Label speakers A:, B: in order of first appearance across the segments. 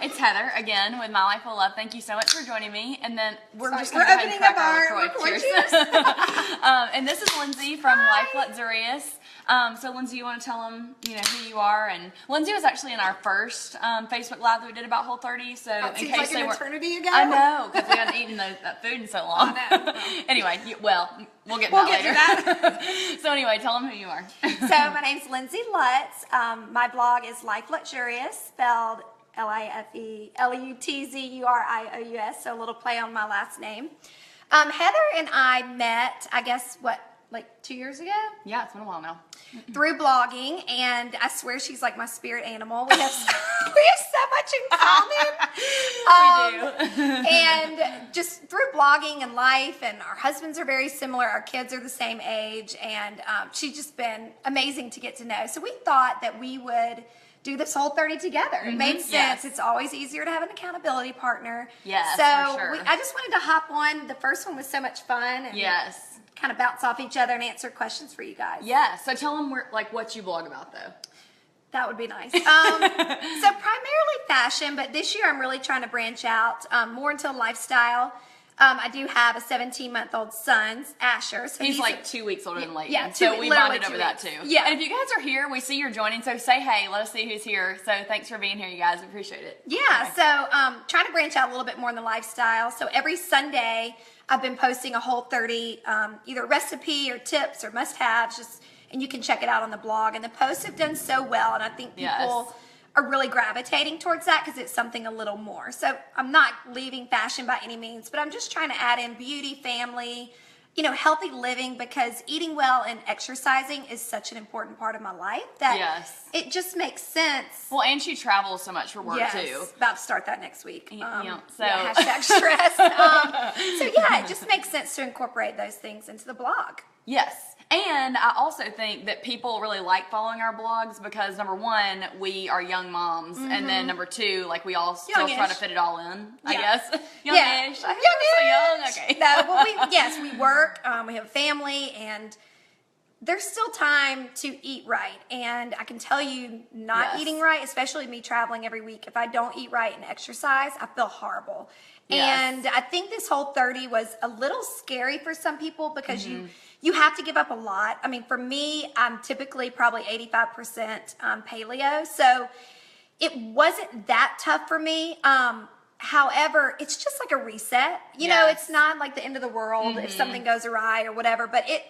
A: It's Heather again with My Life Full of Love. Thank you so much for joining me. And then we're
B: opening
A: crack
B: up our
A: LaCroix. Cheers. And this is Lindsay from Lutzurious. So Lindsay, you want to tell them, who you are? And Lindsay was actually in our first Facebook Live that we did about Whole30. So
B: that
A: in
B: seems
A: case
B: like an eternity ago.
A: I know, because we hadn't eaten that food in so long.
B: I know.
A: Anyway, we'll get to
B: later.
A: that. So anyway, tell them who you are.
B: So my name's Lindsay Lutz. My blog is Life Luxurious, spelled Lutzurious, so a little play on my last name. Heather and I met, I guess, like 2 years ago?
A: Yeah, it's been a while now.
B: Through blogging, and I swear she's like my spirit animal. We have so much in common.
A: We do.
B: And just through blogging and life, and our husbands are very similar, our kids are the same age, and she's just been amazing to get to know. So we thought that we would do this Whole30 together. It made sense.
A: Yes.
B: It's always easier to have an accountability partner.
A: Yes,
B: so
A: for sure.
B: I just wanted to hop on. The first one was so much fun. And
A: Yes.
B: kind of bounce off each other and answer questions for you guys.
A: Yeah, so tell them what you blog about, though.
B: That would be nice. So primarily fashion, but this year I'm really trying to branch out more into lifestyle. I do have a 17-month-old son, Asher. So
A: he's like 2 weeks older than Leighton.
B: Yeah,
A: so we bonded over
B: 2
A: that
B: weeks.
A: too.
B: Yeah.
A: And if you guys are here, we see you're joining, so say hey, let us see who's here. So thanks for being here, you guys. Appreciate it.
B: Yeah,
A: okay.
B: So trying to branch out a little bit more in the lifestyle. So every Sunday I've been posting a Whole30, either recipe or tips or must-haves, and you can check it out on the blog. And the posts have done so well, and I think people are really gravitating towards that because it's something a little more. So I'm not leaving fashion by any means, but I'm just trying to add in beauty, family, healthy living, because eating well and exercising is such an important part of my life that it just makes sense.
A: Well, and she travels so much for work too.
B: About to start that next week. Hashtag stress. So yeah, it just makes sense to incorporate those things into the blog.
A: Yes. And I also think that people really like following our blogs because, number one, we are young moms, and then number two, we all still try to fit it all in, I guess. Youngish. I think we're so young. Okay.
B: No, but we work, we have a family, and there's still time to eat right. And I can tell you, not eating right, especially me traveling every week, if I don't eat right and exercise, I feel horrible. And I think this Whole30 was a little scary for some people because you have to give up a lot. I mean, for me, I'm typically probably 85% paleo, so it wasn't that tough for me. However, it's just like a reset. You know, it's not like the end of the world if something goes awry or whatever, but it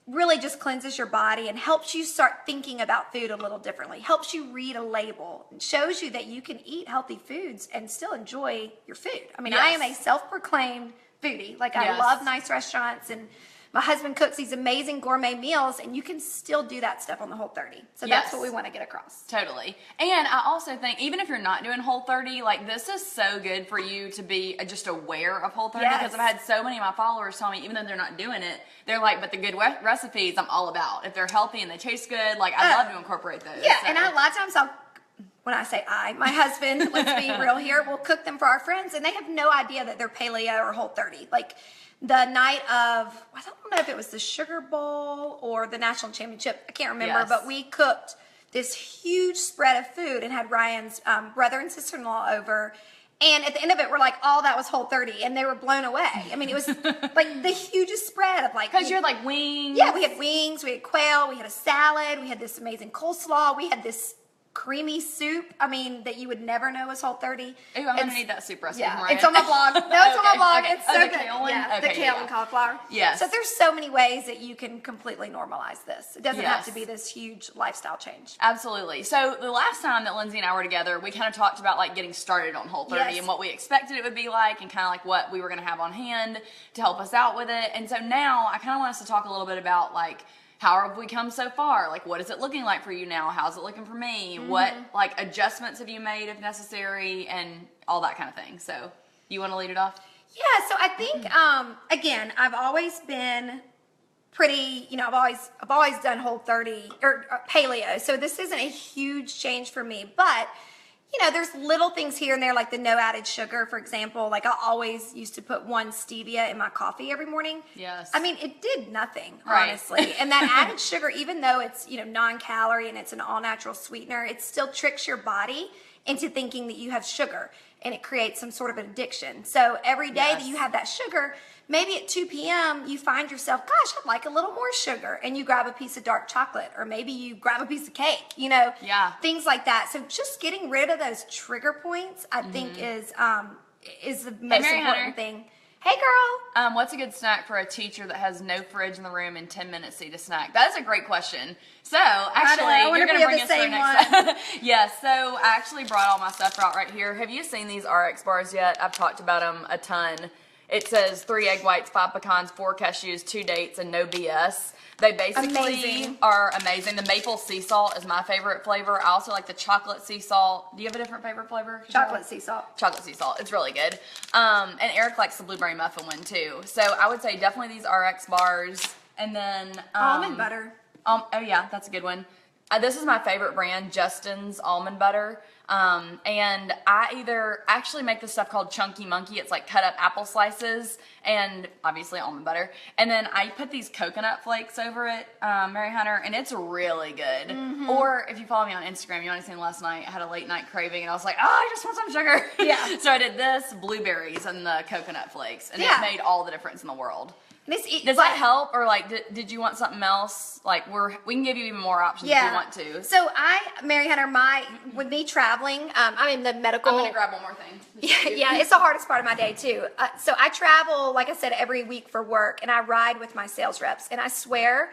B: really just cleanses your body and helps you start thinking about food a little differently, helps you read a label, shows you that you can eat healthy foods and still enjoy your food. I mean, I am a self-proclaimed foodie. I love nice restaurants, and my husband cooks these amazing gourmet meals, and you can still do that stuff on the Whole30. So that's what we want to get across.
A: Totally. And I also think, even if you're not doing Whole30, this is so good for you to be just aware of Whole30, because I've had so many of my followers tell me, even though they're not doing it, they're like, but the good recipes I'm all about. If they're healthy and they taste good, I love to incorporate those.
B: Yeah, and a lot of times when I say my husband, let's be real here, will cook them for our friends, and they have no idea that they're paleo or Whole30. The night of, I don't know if it was the Sugar Bowl or the National Championship, I can't remember, but we cooked this huge spread of food and had Ryan's brother and sister-in-law over, and at the end of it, we're like, all that was Whole30, and they were blown away. I mean, it was the hugest spread of
A: because you had wings.
B: Yeah, we had wings, we had quail, we had a salad, we had this amazing coleslaw, we had this creamy soup, that you would never know was Whole30.
A: Ooh, I'm going to need that soup recipe from Ryan.
B: It's on my blog. No, it's on my blog.
A: Okay.
B: It's so good.
A: Kale one?
B: Yeah, the kale and cauliflower.
A: Yes.
B: So there's so many ways that you can completely normalize this. It doesn't have to be this huge lifestyle change.
A: Absolutely. So the last time that Lindsay and I were together, we kind of talked about getting started on Whole30 and what we expected it would be like, and kind of what we were going to have on hand to help us out with it. And so now I kind of want us to talk a little bit about how have we come so far? What is it looking like for you now? How's it looking for me? What adjustments have you made if necessary, and all that kind of thing. So you want to lead it off?
B: Yeah, so I think again, I've always been pretty, I've always done Whole30 or paleo. So this isn't a huge change for me, but there's little things here and there, like the no added sugar, for example. I always used to put 1 stevia in my coffee every morning.
A: Yes.
B: I mean, it did nothing, honestly. And that added sugar, even though it's, non-calorie and it's an all-natural sweetener, it still tricks your body into thinking that you have sugar, and it creates some sort of an addiction. So every day that you have that sugar, maybe at 2 p.m. you find yourself, gosh, I'd like a little more sugar, and you grab a piece of dark chocolate, or maybe you grab a piece of cake, you know, things like that. So just getting rid of those trigger points, I think is the most important thing. Hey, girl.
A: What's a good snack for a teacher that has no fridge in the room and 10 minutes to eat a snack? That is a great question. So, actually, you're going to bring us through next time. Yes, so I actually brought all my stuff out right here. Have you seen these RX bars yet? I've talked about them a ton. It says 3 egg whites, 5 pecans, 4 cashews, 2 dates, and no BS. They basically are amazing. The maple sea salt is my favorite flavor. I also like the chocolate sea salt. Do you have a different favorite flavor?
B: Chocolate sea salt.
A: Chocolate sea salt. It's really good. And Eric likes the blueberry muffin one too. So I would say definitely these RX bars. And then
B: almond butter.
A: Oh yeah, that's a good one. This is my favorite brand, Justin's Almond Butter. And I either actually make this stuff called Chunky Monkey. It's like cut up apple slices and obviously almond butter. And then I put these coconut flakes over it, Mary Hunter, and it's really good. Or if you follow me on Instagram, you might have seen last night, I had a late night craving and I was like, oh, I just want some sugar. Yeah. So I did this, blueberries and the coconut flakes, and it made all the difference in the world. Does that help, or like, did you want something else? Like, we can give you even more options if you want to.
B: So Mary Hunter, with me traveling, I'm in the medical.
A: I'm gonna grab one more thing.
B: Yeah, it's the hardest part of my day too. So I travel, like I said, every week for work, and I ride with my sales reps, and I swear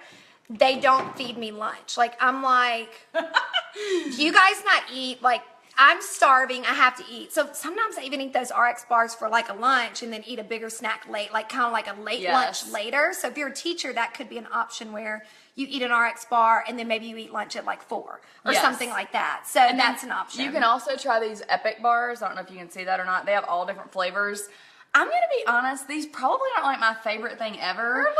B: they don't feed me lunch. Like, I'm like, do you guys not eat? Like, I'm starving, I have to eat. So sometimes I even eat those RX bars for like a lunch and then eat a bigger snack late, like kind of like a late lunch later. So if you're a teacher, that could be an option where you eat an RX bar and then maybe you eat lunch at like 4 or something like that. So that's an option.
A: You can also try these Epic bars. I don't know if you can see that or not. They have all different flavors. I'm going to be honest, these probably aren't like my favorite thing ever.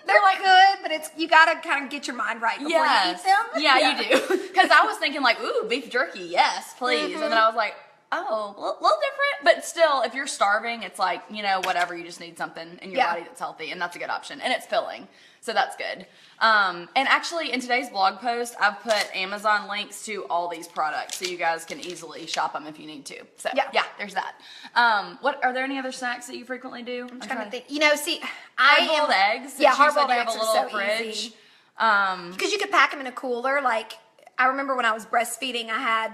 B: They're like good, but you gotta kind of get your mind right before you eat them.
A: Yeah, you do. Because I was thinking like, ooh, beef jerky, yes, please. And then I was like, oh, a little different. But still, if you're starving, it's like, you know, whatever, you just need something in your body that's healthy, and that's a good option. And it's filling, so that's good. And actually, in today's blog post, I've put Amazon links to all these products, so you guys can easily shop them if you need to. So yeah, there's that. What are there any other snacks that you frequently do?
B: I'm trying to think. You know, see,
A: hard-boiled eggs.
B: Yeah, hard-boiled eggs
A: have a little fridge.
B: Because you could pack them in a cooler. Like, I remember when I was breastfeeding, I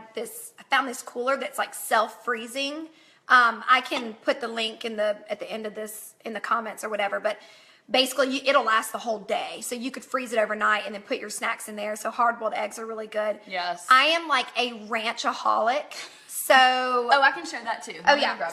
B: found this cooler that's like self-freezing. I can put the link at the end of this in the comments or whatever, but basically it'll last the whole day. So you could freeze it overnight and then put your snacks in there. So hard-boiled eggs are really good.
A: Yes.
B: I am like a ranchaholic. So
A: I can share that too.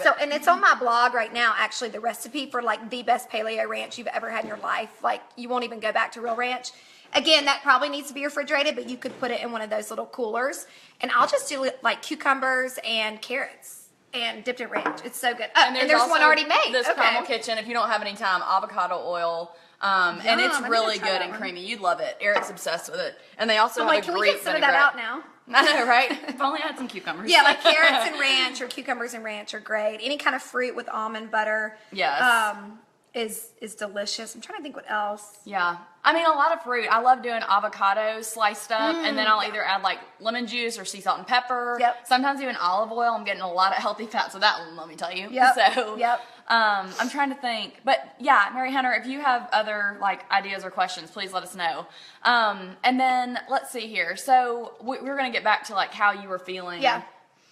B: So and it's on my blog right now, actually, the recipe for like the best paleo ranch you've ever had in your life. Like, you won't even go back to real ranch. Again, that probably needs to be refrigerated, but you could put it in one of those little coolers. And I'll just do like cucumbers and carrots and dipped in ranch. It's so good. And there's one already made.
A: This Primal Kitchen, if you don't have any time, avocado oil. And it's really good and creamy. You'd love it. Eric's obsessed with it. And they also have a
B: can
A: Greek
B: we consider that out now?
A: I know, right? If only I had some cucumbers.
B: Yeah, like carrots and ranch or cucumbers and ranch are great. Any kind of fruit with almond butter.
A: Yes.
B: Is delicious. I'm trying to think what else.
A: Yeah. I mean, a lot of fruit. I love doing avocados sliced up, and then I'll either add like lemon juice or sea salt and pepper.
B: Yep.
A: Sometimes even olive oil. I'm getting a lot of healthy fats with that one, let me tell you.
B: Yep.
A: So,
B: yep.
A: I'm trying to think. But yeah, Mary Hunter, if you have other like ideas or questions, please let us know. And then let's see here. So we're going to get back to like how you were feeling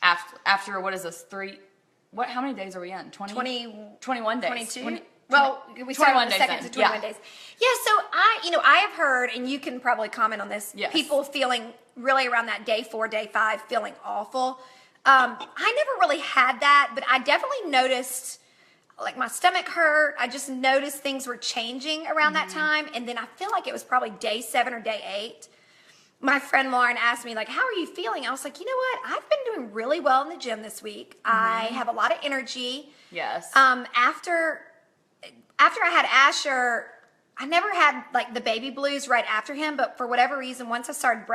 A: after what is this, how many days are we in? 21 days.
B: 22. Well, we started on the second to 21 days. Yeah, so I have heard, and you can probably comment on this, people feeling really around that day 4, day 5, feeling awful. I never really had that, but I definitely noticed, like, my stomach hurt. I just noticed things were changing around that time, and then I feel like it was probably day 7 or day 8. My friend Lauren asked me, like, how are you feeling? I was like, you know what? I've been doing really well in the gym this week. I have a lot of energy.
A: Yes.
B: After I had Asher, I never had like the baby blues right after him, but for whatever reason, once I stopped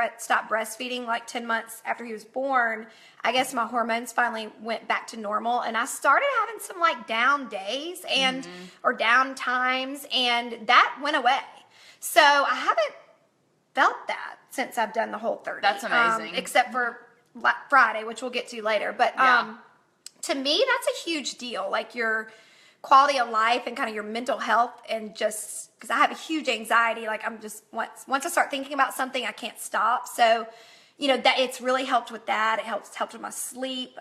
B: breastfeeding like 10 months after he was born, I guess my hormones finally went back to normal, and I started having some like down days or down times, and that went away. So I haven't felt that since I've done the Whole30.
A: That's amazing.
B: Except for Friday, which we'll get to later. But
A: Yeah.
B: to me, that's a huge deal. Like your quality of life and kind of your mental health, and just because I have a huge anxiety, like I'm just once I start thinking about something, I can't stop. So, you know, that it's really helped with that. It helped with my sleep.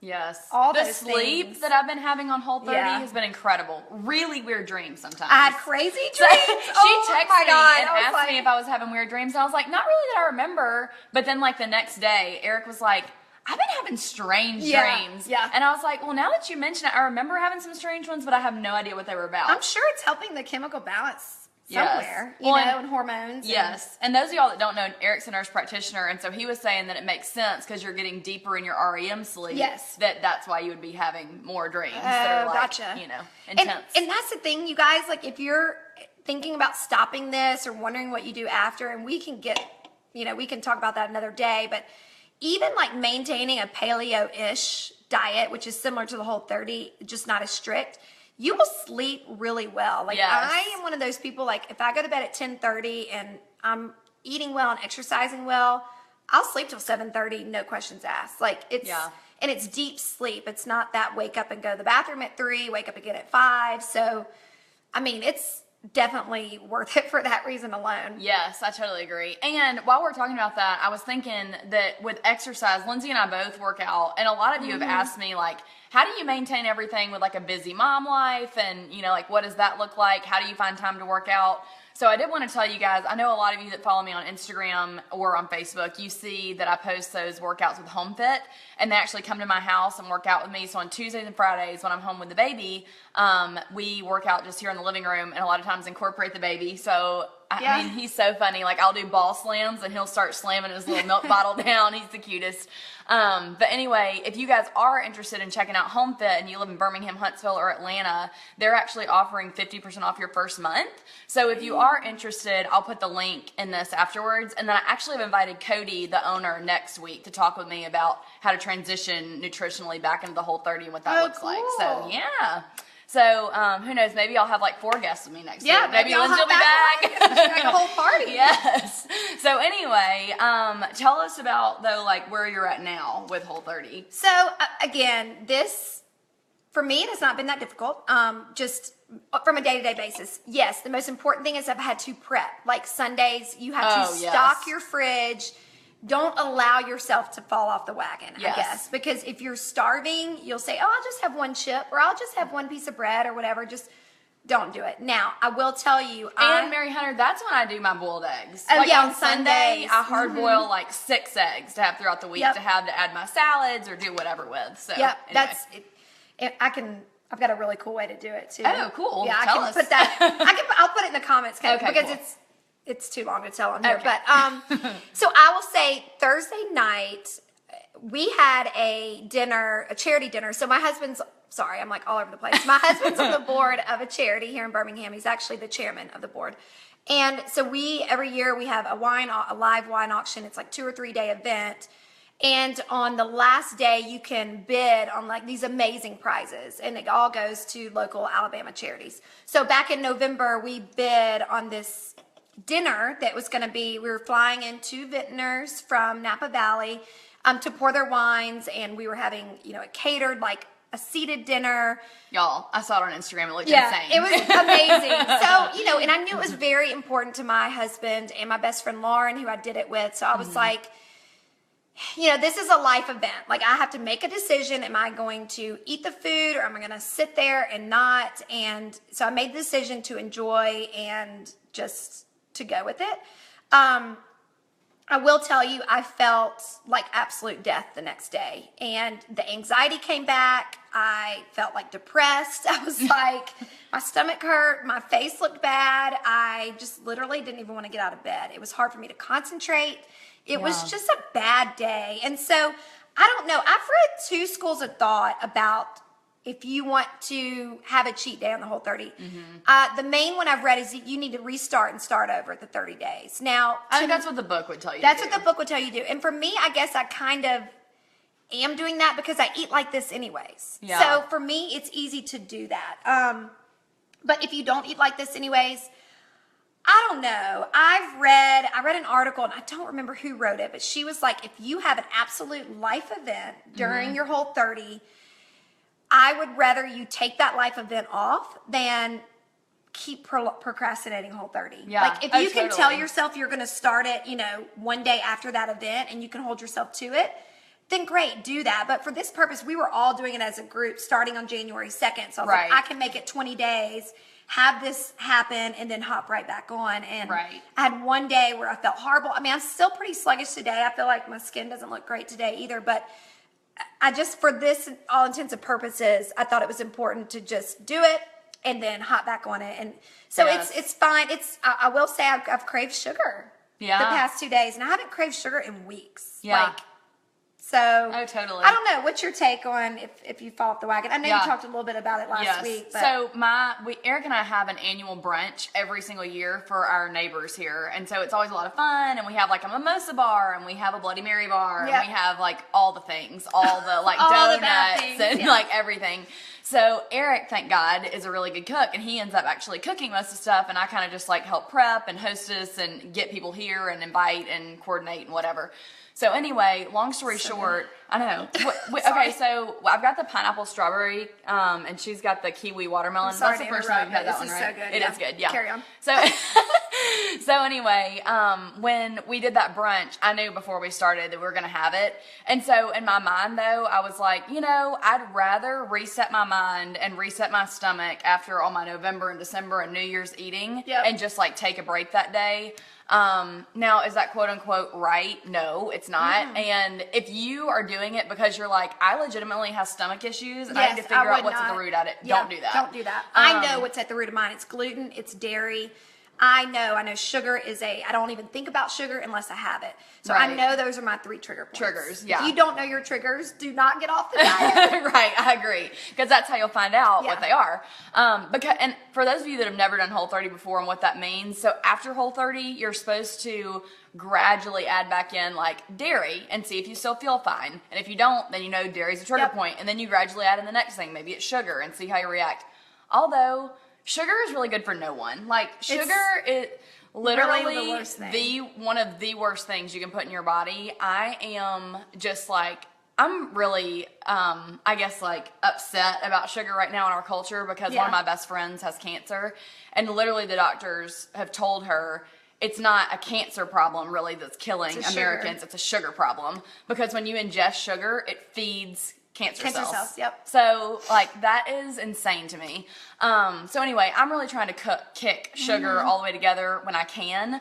A: Yes.
B: All
A: the
B: those
A: sleep
B: things.
A: that I've been having on Whole30
B: Yeah.
A: has been incredible. Really weird dreams sometimes.
B: I had crazy dreams.
A: So, she texted
B: my God.
A: me and
B: I was
A: asked
B: like,
A: me if I was having weird dreams. And I was like, not really that I remember. But then like the next day, Eric was like, I've been having strange dreams.
B: Yeah.
A: And I was like, well, now that you mention it, I remember having some strange ones, but I have no idea what they were about.
B: I'm sure it's helping the chemical balance
A: Yes.
B: somewhere,
A: Well,
B: and hormones.
A: Yes. And those of y'all that don't know, Eric's a nurse practitioner, and so he was saying that it makes sense because you're getting deeper in your REM sleep.
B: Yes.
A: That's why you would be having more dreams that are like,
B: gotcha.
A: you know, intense.
B: And that's the thing, you guys, like if you're thinking about stopping this or wondering what you do after, and we can talk about that another day, but even like maintaining a paleo-ish diet, which is similar to the Whole30, just not as strict, you will sleep really well. Like
A: Yes.
B: I am one of those people, like if I go to bed at 10:30 and I'm eating well and exercising well, I'll sleep till 7:30, no questions asked. Like and it's deep sleep. It's not that wake up and go to the bathroom at 3, wake up again at 5. So, I mean, it's definitely worth it for that reason alone.
A: Yes, I totally agree. And while we're talking about that, I was thinking that with exercise, Lindsay and I both work out, and a lot of you have asked me, like, how do you maintain everything with like a busy mom life? And, you know, like, what does that look like? How do you find time to work out? So I did want to tell you guys, I know a lot of you that follow me on Instagram or on Facebook, you see that I post those workouts with Home Fit, and they actually come to my house and work out with me. So on Tuesdays and Fridays when I'm home with the baby, we work out just here in the living room, and a lot of times incorporate the baby. So I mean, he's so funny. Like, I'll do ball slams and he'll start slamming his little milk bottle down. He's the cutest. But anyway, if you guys are interested in checking out Home Fit and you live in Birmingham, Huntsville, or Atlanta, they're actually offering 50% off your first month. So if you are interested, I'll put the link in this afterwards. And then I actually have invited Cody, the owner, next week to talk with me about how to transition nutritionally back into the Whole30 and what that looks like. So yeah. So, who knows? Maybe I'll have like 4 guests with me next week. Maybe Lindsay will be back.
B: Like a whole party.
A: Yes. So anyway, tell us about though, like where you're at now with Whole30.
B: So again, this for me it has not been that difficult. Just from a day-to-day basis. Yes, the most important thing is I've had to prep. Like Sundays, you have to stock your fridge. Don't allow yourself to fall off the wagon, I guess. Because if you're starving, you'll say, oh, I'll just have one chip or I'll just have one piece of bread or whatever. Just don't do it. Now, I will tell you.
A: And Mary Hunter, that's when I do my boiled eggs.
B: Oh,
A: like
B: yeah,
A: on Sunday, I hard boil like 6 eggs to have throughout the week to have to add my salads or do whatever with. So,
B: anyway.
A: that's
B: it. I've got a really cool way to do it too.
A: Oh, cool.
B: Yeah,
A: Tell
B: I can
A: us.
B: put that. I'll put it in the comments because
A: cool.
B: it's too long to tell on here.
A: Okay.
B: But so I will say Thursday night we had a charity dinner. So my husband's sorry, I'm like all over the place. My husband's on the board of a charity here in Birmingham. He's actually the chairman of the board. And so every year we have a live wine auction. It's like 2 or 3 day event. And on the last day, you can bid on like these amazing prizes, and it all goes to local Alabama charities. So back in November, we bid on this dinner that was going to be, we were flying in 2 vintners from Napa Valley to pour their wines, and we were having, a catered, like a seated dinner.
A: Y'all, I saw it on Instagram. It looked insane.
B: It was amazing. So, and I knew it was very important to my husband and my best friend Lauren, who I did it with. So I was like, this is a life event. Like, I have to make a decision. Am I going to eat the food or am I going to sit there and not? And so I made the decision to enjoy and just to go with it. I will tell you, I felt like absolute death the next day. And the anxiety came back. I felt like depressed. I was like, my stomach hurt. My face looked bad. I just literally didn't even want to get out of bed. It was hard for me to concentrate. It was just a bad day. And so, I don't know. I've read 2 schools of thought about if you want to have a cheat day on the Whole30. The main one I've read is that you need to restart and start over at the 30 days. Now,
A: I think that's what the book would tell you
B: That's
A: to do.
B: what the book would tell you to do. And for me, I guess I kind of am doing that because I eat like this anyways.
A: Yeah.
B: So for me, it's easy to do that. But if you don't eat like this anyways, I don't know. I read an article, and I don't remember who wrote it, but she was like, if you have an absolute life event during your Whole30, I would rather you take that life event off than keep procrastinating Whole30.
A: Yeah.
B: Like, if you can tell yourself you're going to start it, one day after that event, and you can hold yourself to it, then great, do that. But for this purpose, we were all doing it as a group starting on January 2nd. So I was like, I can make it 20 days, have this happen, and then hop right back on. And I had one day where I felt horrible. I mean, I'm still pretty sluggish today. I feel like my skin doesn't look great today either. But I just, for this, all intents and purposes, I thought it was important to just do it and then hop back on it. And so it's fine. I will say I've craved sugar the past 2 days, and I haven't craved sugar in weeks. So,
A: totally.
B: I don't know. What's your take on if you fall off the wagon? I know you talked a little bit about it last week. But.
A: So Eric and I have an annual brunch every single year for our neighbors here, and so it's always a lot of fun. And we have like a mimosa bar, and we have a Bloody Mary bar, and we have like all the things, all the like donuts and like everything. So Eric, thank God, is a really good cook, and he ends up actually cooking most of the stuff, and I kind of just like help prep and hostess and get people here and invite and coordinate and whatever. So anyway, long story short, I know. Okay, so I've got the pineapple strawberry, and she's got the kiwi watermelon. That's the first time we've had that one, right?
B: So good.
A: It is good, yeah.
B: Carry on.
A: So anyway, when we did that brunch, I knew before we started that we were going to have it. And so in my mind, though, I was like, I'd rather reset my mind and reset my stomach after all my November and December and New Year's eating and just like take a break that day. Now, is that quote unquote right? No, it's not. And if you are doing it because you're like, I legitimately have stomach issues and I need to figure out what's at the root of it, don't do that.
B: Don't do that. I know what's at the root of mine. It's gluten, it's dairy. I know sugar I don't even think about sugar unless I have it. So I know those are my 3 trigger points.
A: Triggers, yeah.
B: If you don't know your triggers, do not get off the diet.
A: Right, I agree. Because that's how you'll find out what they are. And for those of you that have never done Whole30 before and what that means, so after Whole30, you're supposed to gradually add back in like dairy and see if you still feel fine. And if you don't, then dairy's a trigger point. And then you gradually add in the next thing. Maybe it's sugar and see how you react. Although sugar is really good for no one. Like sugar is literally
B: really the worst thing.
A: One of the worst things you can put in your body. I am just like, I'm really, I guess like upset about sugar right now in our culture because one of my best friends has cancer, and literally the doctors have told her it's not a cancer problem really that's killing Americans. It's a sugar problem because when you ingest sugar, it feeds cancer cells.
B: Yep.
A: So like that is insane to me. So anyway, I'm really trying to kick sugar all the way together when I can.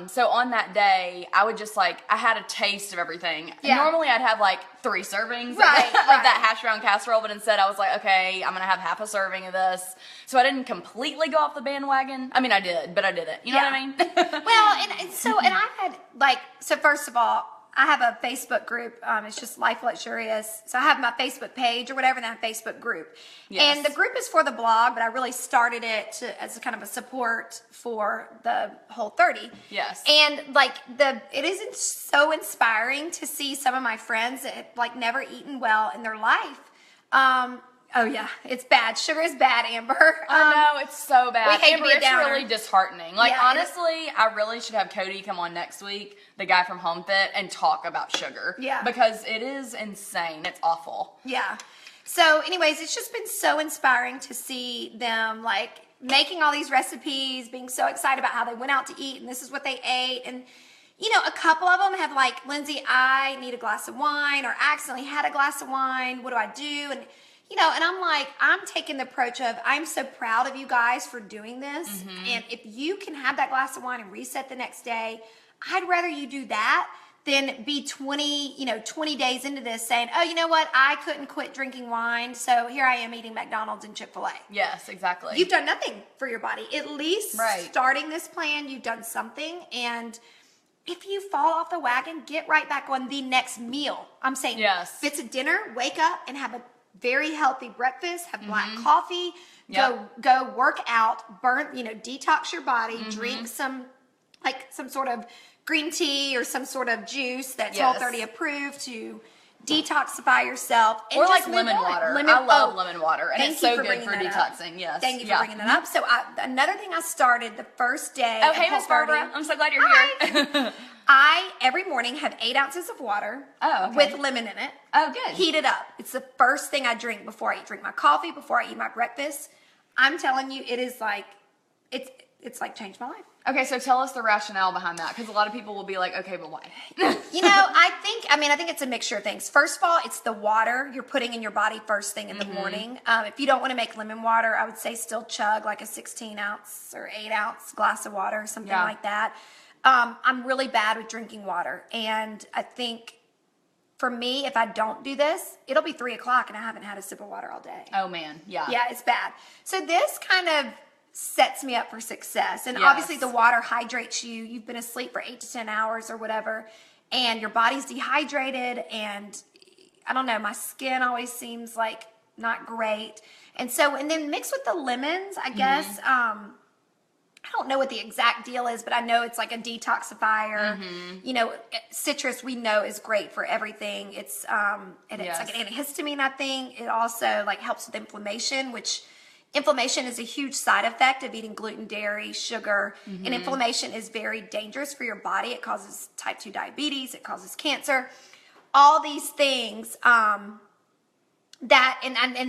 A: So on that day, I would just I had a taste of everything. Yeah. Normally I'd have like 3 servings of that hash brown casserole, but instead I was like, okay, I'm going to have half a serving of this. So I didn't completely go off the bandwagon. I mean, I did, but I didn't. You know what I mean?
B: Well, and I had so first of all, I have a Facebook group. It's just Life Lutzurious. So I have my Facebook page or whatever, and then a Facebook group. Yes. And the group is for the blog, but I really started it as a kind of a support for the Whole30.
A: Yes.
B: And it isn't so inspiring to see some of my friends that have never eaten well in their life. Oh yeah, it's bad. Sugar is bad, Amber.
A: I know, it's so bad.
B: Amber,
A: it's really disheartening. Honestly, I really should have Cody come on next week, the guy from Home Fit, and talk about sugar. Yeah. Because it is insane. It's awful.
B: Yeah. So anyways, it's just been so inspiring to see them making all these recipes, being so excited about how they went out to eat and this is what they ate. And a couple of them have Lindsay, I need a glass of wine, or I accidentally had a glass of wine. What do I do? And and I'm taking the approach of, I'm so proud of you guys for doing this. Mm-hmm. And if you can have that glass of wine and reset the next day, I'd rather you do that than be 20 days into this saying, oh, you know what? I couldn't quit drinking wine. So here I am eating McDonald's and Chick-fil-A.
A: Yes, exactly.
B: You've done nothing for your body. At least starting this plan, you've done something. And if you fall off the wagon, get right back on the next meal. I'm saying, if it's a dinner, wake up and have a very healthy breakfast, have black coffee, go work out, detox your body, drink some sort of green tea or some sort of juice that's Whole30 approved to detoxify yourself. And
A: Or
B: just
A: like
B: move
A: lemon
B: on.
A: water. I love lemon water, and it's so good for detoxing. Yes.
B: Thank you for bringing that up. So another thing I started the first day.
A: Oh, hey, Miss Barbara. I'm so glad you're here.
B: I every morning have 8 ounces of water with lemon in it.
A: Oh, good.
B: Heat it up. It's the first thing I drink before I drink my coffee, before I eat my breakfast. I'm telling you, it is like it's like changed my life.
A: Okay, so tell us the rationale behind that, because a lot of people will be like, okay, but why?
B: I think it's a mixture of things. First of all, it's the water you're putting in your body first thing in the morning. If you don't want to make lemon water, I would say still chug like a 16 ounce or 8 ounce glass of water, something like that. I'm really bad with drinking water, and I think for me, if I don't do this, it'll be 3 o'clock and I haven't had a sip of water all day.
A: Oh man, yeah.
B: Yeah, it's bad. So this kind of sets me up for success. And obviously the water hydrates you. You've been asleep for 8 to 10 hours or whatever, and your body's dehydrated, and I don't know, my skin always seems like not great. And then mixed with the lemons, I guess, I don't know what the exact deal is, but I know it's like a detoxifier. Citrus we know is great for everything. It's it's like an antihistamine, I think. It also like helps with inflammation, which inflammation is a huge side effect of eating gluten, dairy, sugar. And inflammation is very dangerous for your body. It causes type 2 diabetes, it causes cancer. All these things and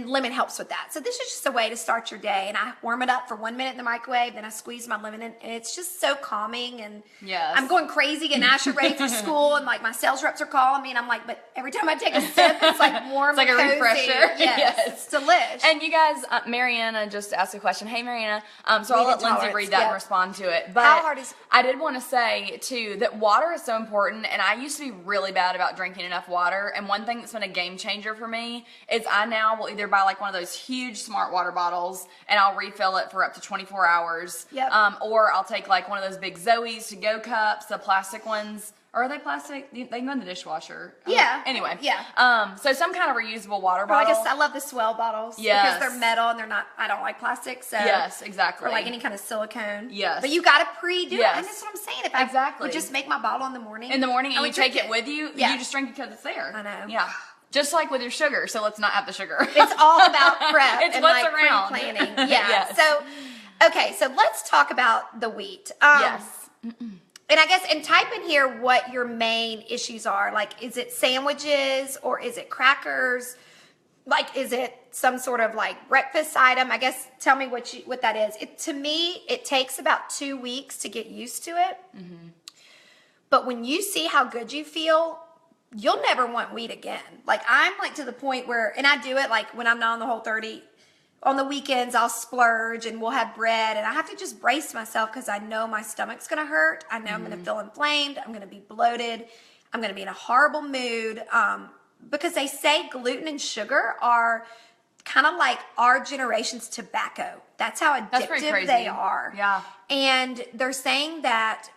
B: lemon helps with that. So this is just a way to start your day, and I warm it up for 1 minute in the microwave, then I squeeze my lemon in, and it's just so calming. And I'm going crazy getting Asher ready for school, and like my sales reps are calling me, and I'm like, but every time I take a sip, it's like warm,
A: it's like
B: and
A: a
B: cozy.
A: refresher.
B: Yes, it's delish.
A: And you guys, Mariana just asked a question. Hey, Mariana. So I'll let Lindsay read that and respond to it. But
B: how hard is?
A: I did want to say too that water is so important, and I used to be really bad about drinking enough water. And one thing that's been a game changer for me is I now will either buy like one of those huge smart water bottles and I'll refill it for up to 24 hours. Or I'll take like one of those big Zoe's to go cups, the plastic ones. Or are they plastic? They can go in the dishwasher. Anyway. So some kind of reusable water bottle.
B: I love the Swell bottles.
A: Yes.
B: Because they're metal and I don't like plastic. So
A: yes, exactly.
B: Or like any kind of silicone.
A: Yes.
B: But you got to pre-do it. And that's what I'm saying. If I would just make my bottle in the morning.
A: And you take it with you, you just drink it because it's there.
B: I know.
A: Yeah. Just like with your sugar, so let's not have the sugar.
B: It's all about prep
A: it's
B: and
A: what's
B: like
A: around.
B: pre-planning. Yeah.
A: Yes.
B: So, okay, so let's talk about the wheat.
A: Yes.
B: And I guess, and type in here what your main issues are. Like, is it sandwiches or is it crackers? Like, is it some sort of like breakfast item? I guess, tell me what that is. To me, it takes about 2 weeks to get used to it. But when you see how good you feel, you'll never want wheat again. Like, I'm like to the point where, and I do it like when I'm not on the Whole30, on the weekends I'll splurge and we'll have bread, and I have to just brace myself because I know my stomach's gonna hurt. I know I'm gonna feel inflamed. I'm gonna be bloated. I'm gonna be in a horrible mood because they say gluten and sugar are kind of like our generation's tobacco. That's how addictive they are.
A: Yeah.
B: And they're saying that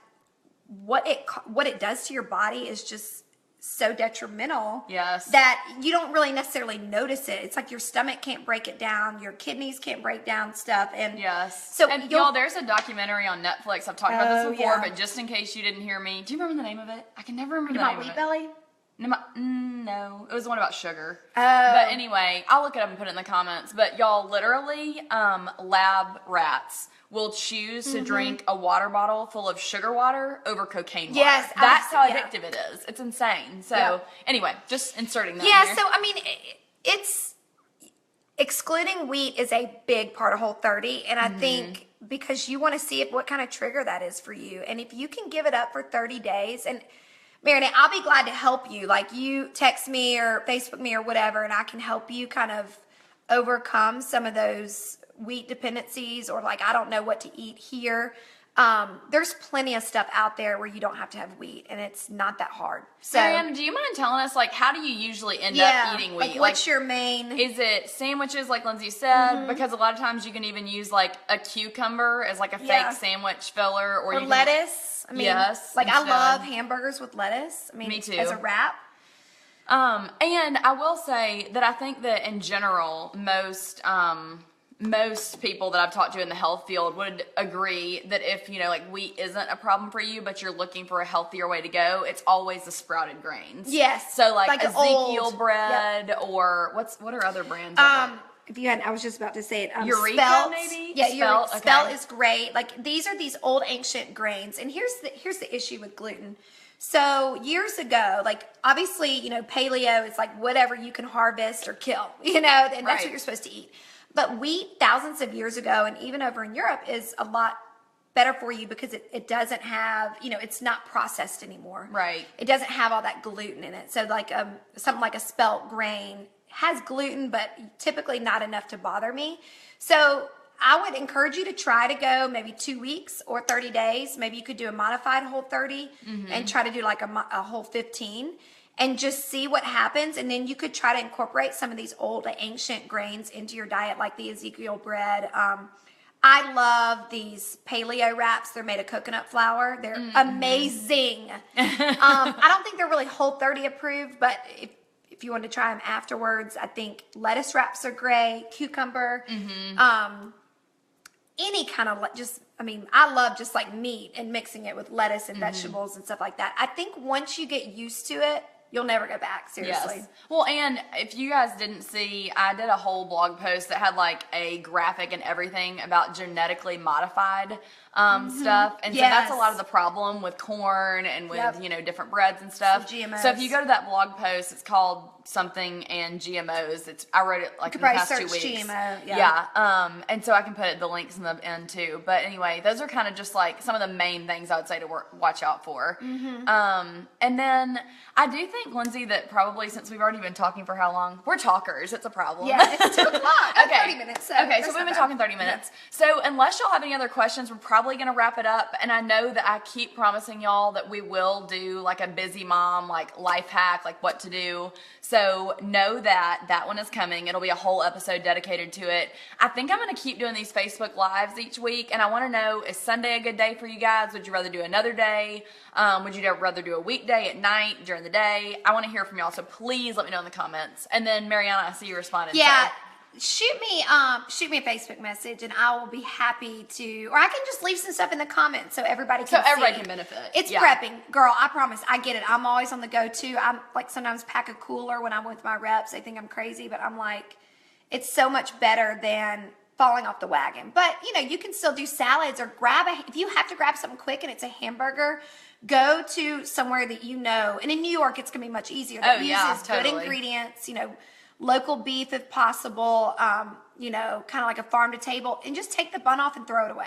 B: what it does to your body is just so detrimental that you don't really necessarily notice it. It's like your stomach can't break it down, your kidneys can't break down stuff, and
A: so y'all, there's a documentary on Netflix. I've talked about this before, but just in case you didn't hear me, do you remember the name of it? I can never remember the name of it.
B: Wheat Belly?
A: No, it was the one about sugar. But anyway, I'll look it up and put it in the comments. But y'all, literally, lab rats will choose to drink a water bottle full of sugar water over cocaine water.
B: Yes,
A: that's how addictive it is. It's insane. So anyway, just inserting that.
B: Yeah. So I mean, it's excluding wheat is a big part of Whole30, and I think because you want to see what kind of trigger that is for you, and if you can give it up for 30 days, and Marinette, I'll be glad to help you. Like, you text me or Facebook me or whatever, and I can help you kind of overcome some of those wheat dependencies, or like, I don't know what to eat here. There's plenty of stuff out there where you don't have to have wheat, and it's not that hard. So,
A: Marianne, do you mind telling us, like, how do you usually end up eating wheat?
B: Like, what's your main?
A: Is it sandwiches, like Lindsay said? Because a lot of times you can even use like a cucumber as like a fake sandwich filler, or you
B: lettuce. I mean, like, I love hamburgers with lettuce. I mean,
A: me too.
B: As a wrap.
A: And I will say that I think that in general, most most people that I've talked to in the health field would agree that if, like wheat isn't a problem for you, but you're looking for a healthier way to go, it's always the sprouted grains.
B: Yes.
A: So like Ezekiel
B: old
A: bread, or what are other brands?
B: If you hadn't, I was just about to say it.
A: Eureka,
B: Spelt,
A: maybe?
B: Yeah,
A: Spelt,
B: Eureka. Spelt is great. Like these are these old ancient grains. And here's the issue with gluten. So years ago, like obviously, paleo is like whatever you can harvest or kill, and that's what you're supposed to eat. But wheat, thousands of years ago, and even over in Europe, is a lot better for you because it doesn't have, it's not processed anymore.
A: Right.
B: It doesn't have all that gluten in it. So like something like a spelt grain has gluten, but typically not enough to bother me. So I would encourage you to try to go maybe 2 weeks or 30 days. Maybe you could do a modified Whole30 and try to do like a Whole15 and just see what happens. And then you could try to incorporate some of these old ancient grains into your diet, like the Ezekiel bread. I love these paleo wraps. They're made of coconut flour. They're amazing. I don't think they're really Whole30 approved, but if you want to try them afterwards, I think lettuce wraps are great, cucumber, any kind of I love just like meat and mixing it with lettuce and vegetables and stuff like that. I think once you get used to it, you'll never go back, seriously.
A: Yes. Well, and if you guys didn't see, I did a whole blog post that had like a graphic and everything about genetically modified stuff. And so that's a lot of the problem with corn and with, different breads and stuff.
B: So GMOs.
A: So if you go to that blog post, it's called something and GMOs. I wrote it like in the past 2 weeks.
B: GMO,
A: and so I can put the links in the end too. But anyway, those are kind of just like some of the main things I would say to watch out for. And then I do think, Lindsay, that probably since we've already been talking for how long? We're talkers. It's a problem.
B: Yeah, it's 2 o'clock.
A: Okay.
B: 30 minutes. So
A: we've been talking 30 minutes. So unless y'all have any other questions, we're probably going to wrap it up. And I know that I keep promising y'all that we will do like a busy mom, like life hack, like what to do. So know that one is coming. It'll be a whole episode dedicated to it. I think I'm going to keep doing these Facebook Lives each week. And I want to know, is Sunday a good day for you guys? Would you rather do another day? Would you rather do a weekday at night, during the day? I want to hear from y'all. So please let me know in the comments. And then Mariana, I see you responded.
B: Yeah. So. Shoot me a Facebook message and I will be happy to, or I can just leave some stuff in the comments so everybody can
A: benefit.
B: It's prepping. Girl, I promise. I get it. I'm always on the go too. I'm like sometimes pack a cooler when I'm with my reps. They think I'm crazy, but I'm like, it's so much better than falling off the wagon. But you can still do salads or if you have to grab something quick and it's a hamburger, go to somewhere that and in New York it's gonna be much easier. That uses good ingredients, local beef if possible, kind of like a farm to table, and just take the bun off and throw it away.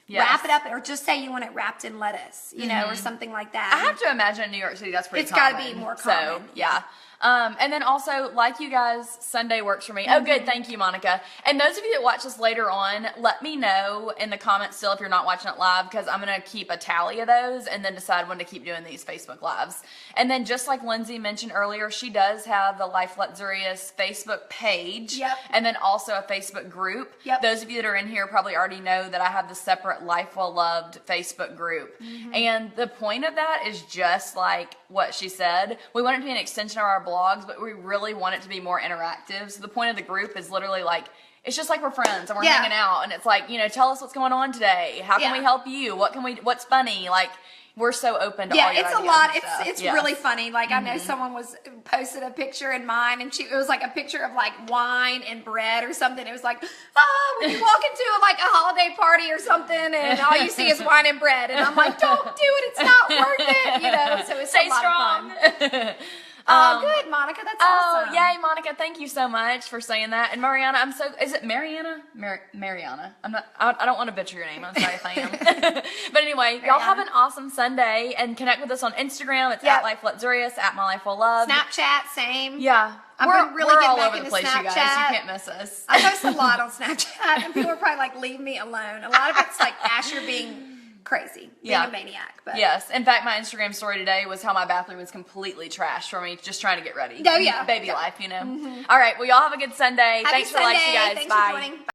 B: Yes. Wrap it up, or just say you want it wrapped in lettuce, or something like that.
A: I have to imagine in New York City that's pretty
B: common.
A: It's
B: got to be more common.
A: So, yeah. And then also, like you guys, Sunday works for me. Oh, good. Thank you, Monica. And those of you that watch this later on, let me know in the comments still if you're not watching it live, because I'm going to keep a tally of those and then decide when to keep doing these Facebook Lives. And then just like Lindsay mentioned earlier, she does have the Life Luxurious Facebook page.
B: Yep.
A: And then also a Facebook group.
B: Yep.
A: Those of you that are in here probably already know that I have the separate Life Well Loved Facebook group. And the point of that is just like what she said. We want it to be an extension of our blogs, but we really want it to be more interactive. So the point of the group is literally like, it's just like we're friends and we're hanging out, and it's like, tell us what's going on today. How can we help you? What's funny? Like, we're so open to all your
B: it's
A: ideas
B: a lot.
A: and
B: It's really funny. Like I know someone posted a picture in mine, and it was like a picture of like wine and bread or something. It was like, when you walk into a holiday party or something, and all you see is wine and bread, and I'm like, don't do it. It's not worth it. So it's
A: Stay
B: a lot
A: strong.
B: Of fun. Good, Monica. That's awesome.
A: Oh, yay, Monica. Thank you so much for saying that. And Mariana, is it Mariana? Mariana. I don't want to butcher your name. I'm sorry if I am. But anyway, y'all have an awesome Sunday, and connect with us on Instagram. It's at Life Luxurious, at My Life Well Love.
B: Snapchat, same.
A: Yeah.
B: We're really
A: all
B: back
A: over the
B: into
A: place,
B: Snapchat.
A: you guys. You can't miss us.
B: I post a lot on Snapchat, and people are probably like, leave me alone. A lot of it's like Asher being crazy, being a maniac. But.
A: Yes. In fact, my Instagram story today was how my bathroom was completely trashed for me just trying to get ready.
B: Oh, yeah.
A: Baby life, All right. Well, y'all have a good Sunday.
B: Happy
A: Thanks
B: Sunday.
A: for liking, you guys.
B: Thanks
A: Bye.
B: for joining.